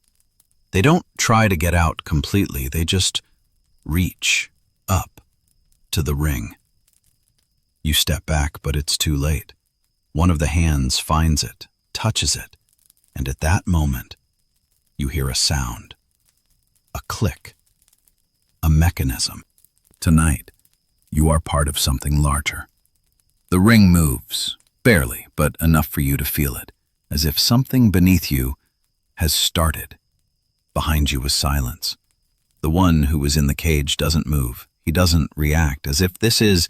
A: They don't try to get out completely, they just reach up to the ring. You step back, but it's too late. One of the hands finds it, touches it, and at that moment, you hear a sound. A click. A mechanism. Tonight, you are part of something larger. The ring moves, barely, but enough for you to feel it, as if something beneath you has started. Behind you is silence. The one who is in the cage doesn't move. He doesn't react, as if this is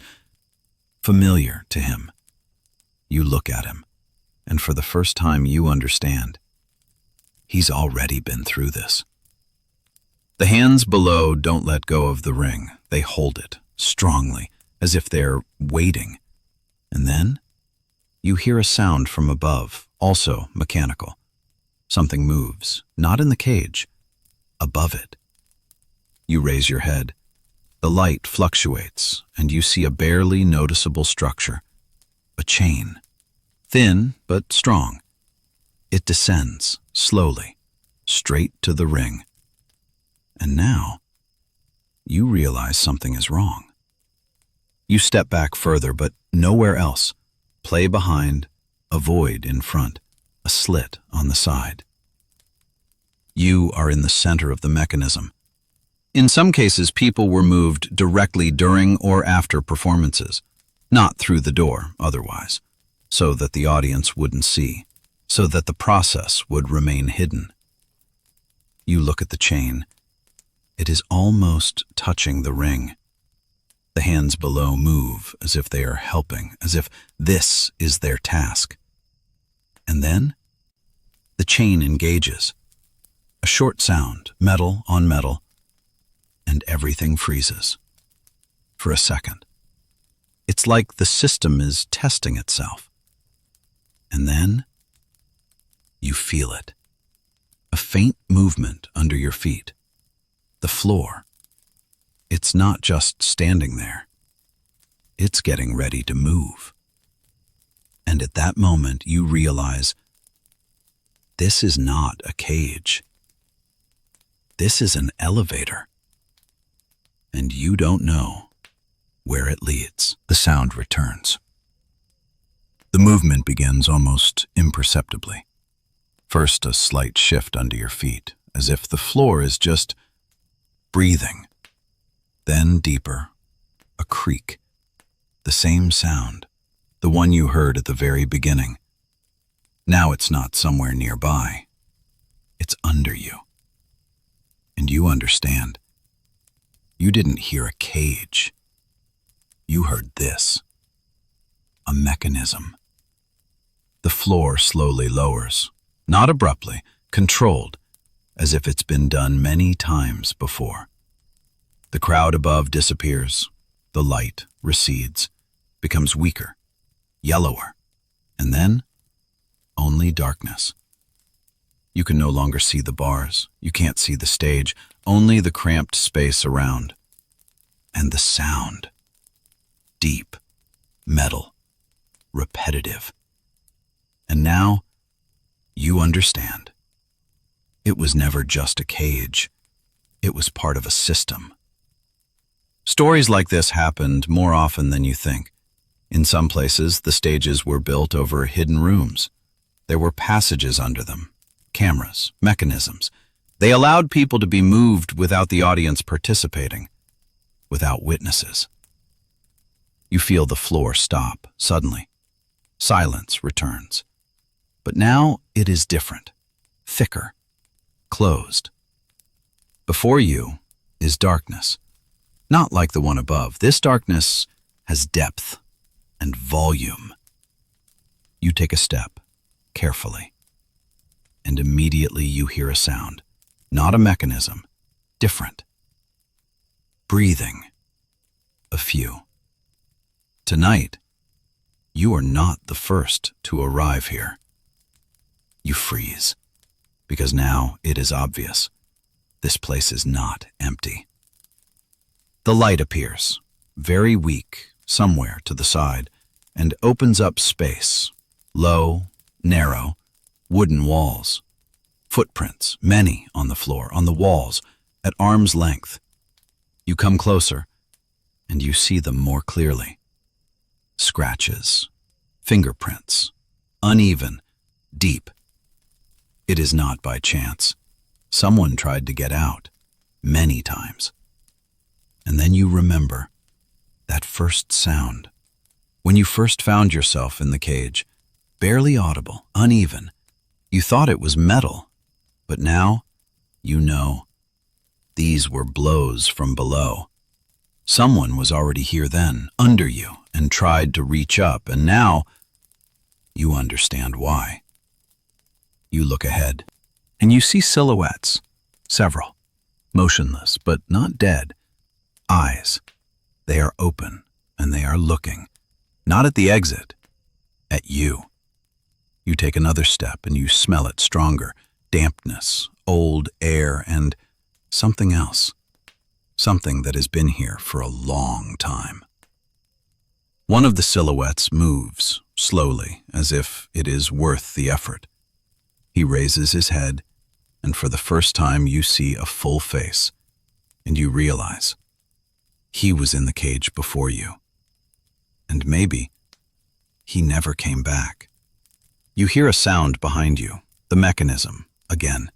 A: familiar to him. You look at him, and for the first time you understand. He's already been through this. The hands below don't let go of the ring. They hold it strongly, as if they're waiting. And then you hear a sound from above, also mechanical. Something moves, not in the cage, above it. You raise your head. The light fluctuates, and you see a barely noticeable structure. A chain. Thin, but strong. It descends, slowly, straight to the ring. And now, you realize something is wrong. You step back further, but nowhere else. Play behind, a void in front, a slit on the side. You are in the center of the mechanism. In some cases, people were moved directly during or after performances, not through the door otherwise, so that the audience wouldn't see, so that the process would remain hidden. You look at the chain. It is almost touching the ring. The hands below move as if they are helping, as if this is their task. And then the chain engages. A short sound, metal on metal, and everything freezes. For a second. It's like the system is testing itself. And then you feel it. A faint movement under your feet. The floor. It's not just standing there. It's getting ready to move. And at that moment, you realize this is not a cage. This is an elevator. And you don't know where it leads. The sound returns. The movement begins almost imperceptibly. First, a slight shift under your feet, as if the floor is just breathing. Then deeper, a creak. The same sound, the one you heard at the very beginning. Now it's not somewhere nearby. It's under you. And you understand. You didn't hear a cage. You heard this. A mechanism. The floor slowly lowers, not abruptly, controlled, as if it's been done many times before. The crowd above disappears. The light recedes, becomes weaker, yellower, and then only darkness. You can no longer see the bars. You can't see the stage, only the cramped space around. And the sound. Deep, metal, repetitive. And now you understand. It was never just a cage. It was part of a system. Stories like this happened more often than you think. In some places, the stages were built over hidden rooms. There were passages under them, cameras, mechanisms. They allowed people to be moved without the audience participating, without witnesses. You feel the floor stop suddenly. Silence returns. But now it is different, thicker, closed. Before you is darkness. Not like the one above. This darkness has depth and volume. You take a step, carefully, and immediately you hear a sound. Not a mechanism, different. Breathing. A few. Tonight, you are not the first to arrive here. You freeze, because now it is obvious. This place is not empty. The light appears, very weak, somewhere to the side, and opens up space. Low, narrow, wooden walls. Footprints, many on the floor, on the walls, at arm's length. You come closer, and you see them more clearly. Scratches, fingerprints, uneven, deep. It is not by chance. Someone tried to get out, many times. And then you remember that first sound. When you first found yourself in the cage, barely audible, uneven, you thought it was metal, but now you know. These were blows from below. Someone was already here then, under you, and tried to reach up, and now you understand why. You look ahead, and you see silhouettes, several, motionless but not dead. Eyes. They are open, and they are looking, not at the exit, at you. You take another step, and you smell it stronger, dampness, old air, and something else, something that has been here for a long time. One of the silhouettes moves, slowly, as if it is worth the effort. He raises his head, and for the first time you see a full face, and you realize he was in the cage before you. And maybe he never came back. You hear a sound behind you, the mechanism, again.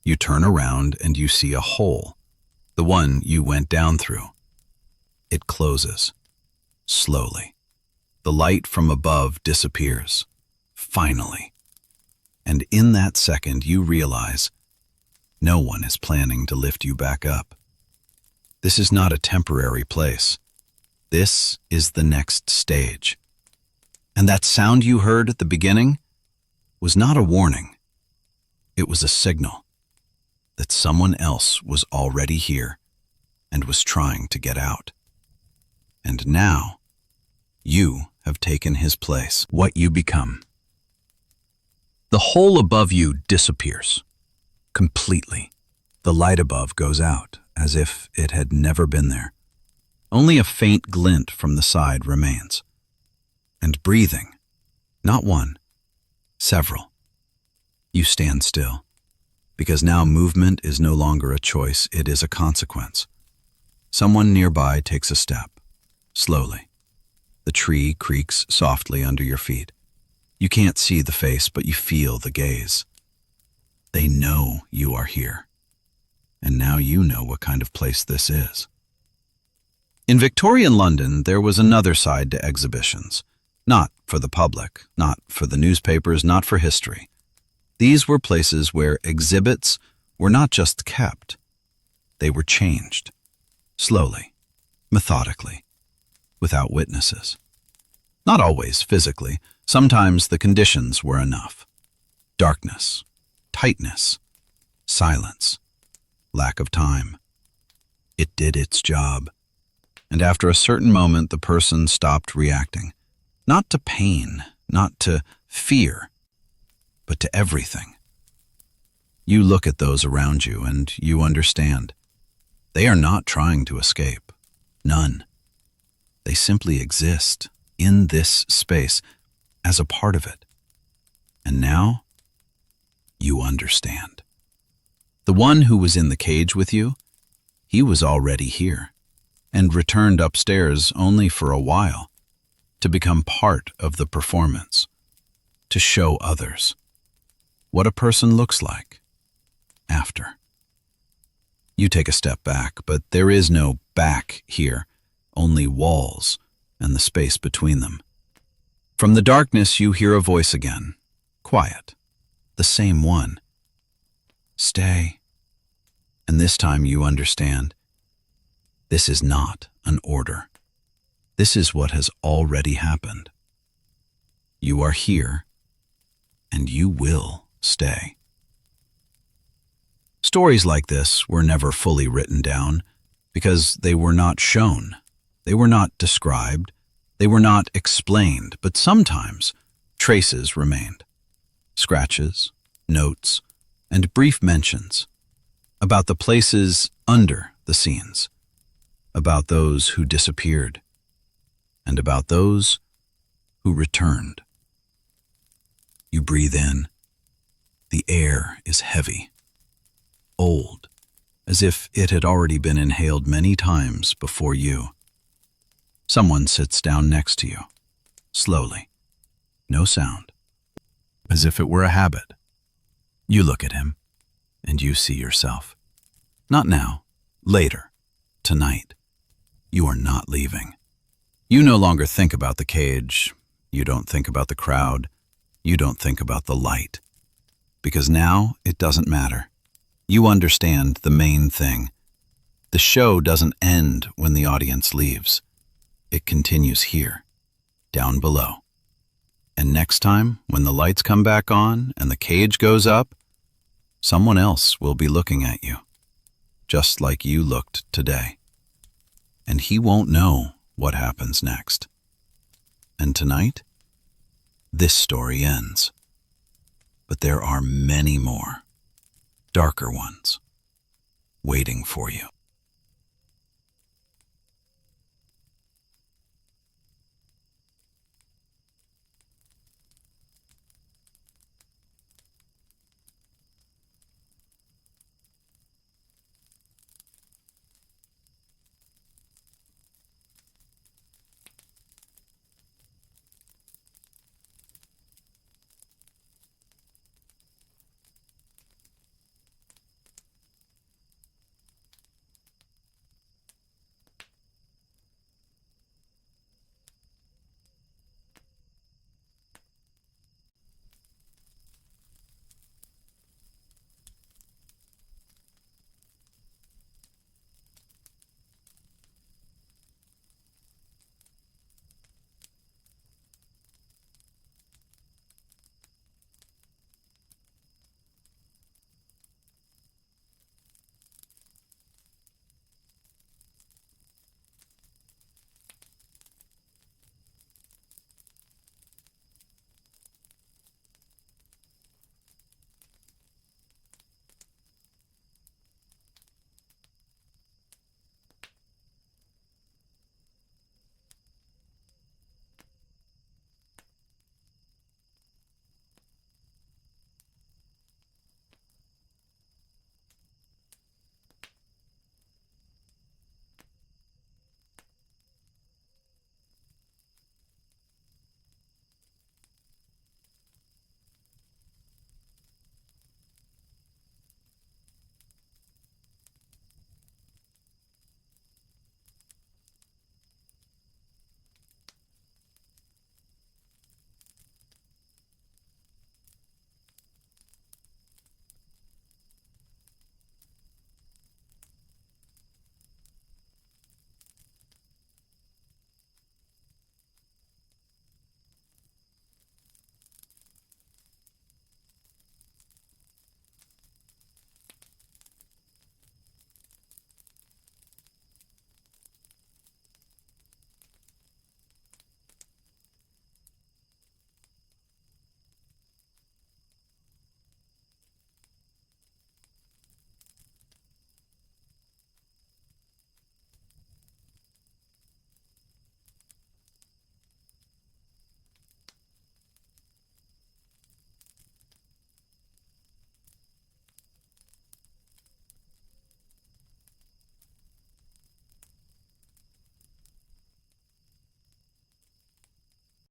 A: You turn around and you see a hole, the one you went down through. It closes, slowly. The light from above disappears, finally. And in that second you realize no one is planning to lift you back up. This is not a temporary place. This is the next stage. And that sound you heard at the beginning was not a warning. It was a signal that someone else was already here and was trying to get out. And now, you have taken his place. What you become. The hole above you disappears completely. The light above goes out as if it had never been there. Only a faint glint from the side remains. And breathing, not one, several. You stand still, because now movement is no longer a choice, it is a consequence. Someone nearby takes a step, slowly. The tree creaks softly under your feet. You can't see the face, but you feel the gaze. They know you are here, and now you know what kind of place this is. In Victorian London, there was another side to exhibitions. Not for the public, not for the newspapers, not for history. These were places where exhibits were not just kept, they were changed, slowly, methodically, without witnesses. Not always physically, sometimes the conditions were enough. Darkness, tightness, silence, lack of time. It did its job. And after a certain moment, the person stopped reacting. Not to pain, not to fear, but to everything. You look at those around you and you understand. They are not trying to escape. None. They simply exist in this space as a part of it. And now, you understand. The one who was in the cage with you, he was already here and returned upstairs only for a while to become part of the performance, to show others what a person looks like after. You take a step back, but there is no back here, only walls and the space between them. From the darkness, you hear a voice again, quiet, the same one. Stay. And this time you understand. This is not an order. This is what has already happened. You are here, and you will stay. Stories like this were never fully written down because they were not shown, they were not described, they were not explained, but sometimes traces remained. Scratches, notes, and brief mentions about the places under the scenes, about those who disappeared, and about those who returned. You breathe in. The air is heavy, old, as if it had already been inhaled many times before you. Someone sits down next to you, slowly, no sound, as if it were a habit. You look at him, and you see yourself. Not now, later, tonight. You are not leaving. You no longer think about the cage. You don't think about the crowd. You don't think about the light. Because now it doesn't matter. You understand the main thing. The show doesn't end when the audience leaves. It continues here, down below. And next time, when the lights come back on and the cage goes up, someone else will be looking at you, just like you looked today. And he won't know what happens next. And tonight, this story ends. But there are many more, darker ones, waiting for you.